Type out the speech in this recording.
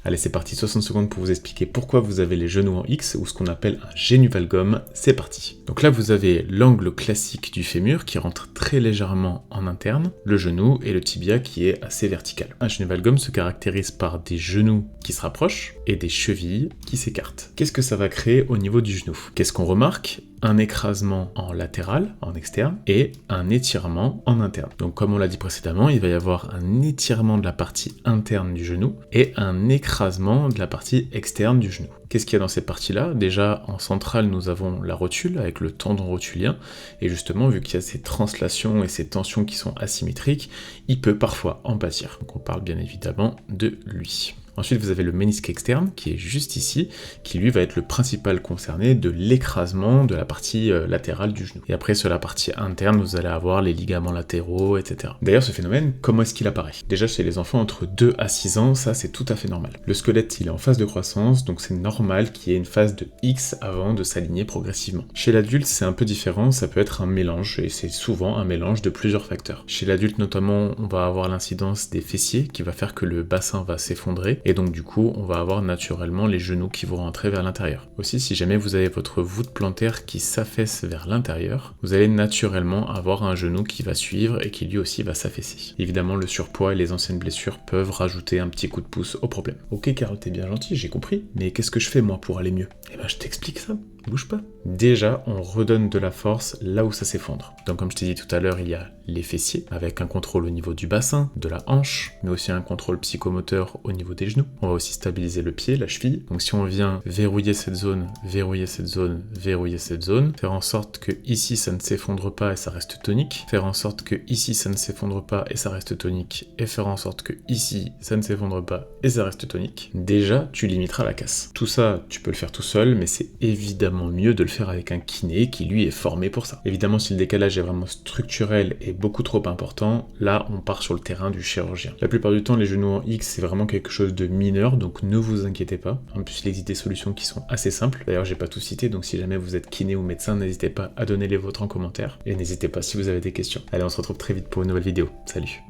Allez, c'est parti, 60 secondes pour vous expliquer pourquoi vous avez les genoux en X, ou ce qu'on appelle un génuvalgum, c'est parti. Donc là, vous avez l'angle classique du fémur qui rentre très légèrement en interne, le genou et le tibia qui est assez vertical. Un génuvalgum se caractérise par des genoux qui se rapprochent et des chevilles qui s'écartent. Qu'est-ce que ça va créer au niveau du genou? Qu'est-ce qu'on remarque? Un écrasement en latéral, en externe, et un étirement en interne. Donc comme on l'a dit précédemment, il va y avoir un étirement de la partie interne du genou et un écrasement de la partie externe du genou. Qu'est-ce qu'il y a dans cette partie-là? Déjà, en centrale, nous avons la rotule avec le tendon rotulien, et justement, vu qu'il y a ces translations et ces tensions qui sont asymétriques, il peut parfois en pâtir. Donc on parle bien évidemment de lui. Ensuite, vous avez le ménisque externe, qui est juste ici, qui lui va être le principal concerné de l'écrasement de la partie latérale du genou. Et après, sur la partie interne, vous allez avoir les ligaments latéraux, etc. D'ailleurs, ce phénomène, comment est-ce qu'il apparaît? Déjà, chez les enfants entre 2 à 6 ans, ça c'est tout à fait normal. Le squelette, il est en phase de croissance, donc c'est normal qu'il y ait une phase de X avant de s'aligner progressivement. Chez l'adulte, c'est un peu différent, ça peut être un mélange, et c'est souvent un mélange de plusieurs facteurs. Chez l'adulte, notamment, on va avoir l'incidence des fessiers, qui va faire que le bassin va s'effondrer, et donc du coup on va avoir naturellement les genoux qui vont rentrer vers l'intérieur. Aussi, si jamais vous avez votre voûte plantaire qui s'affaisse vers l'intérieur, vous allez naturellement avoir un genou qui va suivre et qui lui aussi va s'affaisser. Évidemment, le surpoids et les anciennes blessures peuvent rajouter un petit coup de pouce au problème. Ok Carl, t'es bien gentil, j'ai compris, mais qu'est-ce que je fais moi pour aller mieux? Eh ben je t'explique ça. Bouge pas. Déjà, on redonne de la force là où ça s'effondre. Donc comme je t'ai dit tout à l'heure, il y a les fessiers, avec un contrôle au niveau du bassin, de la hanche, mais aussi un contrôle psychomoteur au niveau des genoux. On va aussi stabiliser le pied, la cheville. Donc si on vient verrouiller cette zone, verrouiller cette zone, verrouiller cette zone, faire en sorte que ici ça ne s'effondre pas et ça reste tonique, faire en sorte que ici ça ne s'effondre pas et ça reste tonique, et faire en sorte que ici ça ne s'effondre pas et ça reste tonique, déjà tu limiteras la casse. Tout ça, tu peux le faire tout seul, mais c'est évidemment mieux de le faire avec un kiné qui lui est formé pour ça. Évidemment, si le décalage est vraiment structurel et beaucoup trop important, là on part sur le terrain du chirurgien. La plupart du temps, les genoux en X c'est vraiment quelque chose de mineur, donc ne vous inquiétez pas. En plus, il existe des solutions qui sont assez simples. D'ailleurs, j'ai pas tout cité, donc si jamais vous êtes kiné ou médecin, n'hésitez pas à donner les vôtres en commentaire, et n'hésitez pas si vous avez des questions. Allez, on se retrouve très vite pour une nouvelle vidéo. Salut!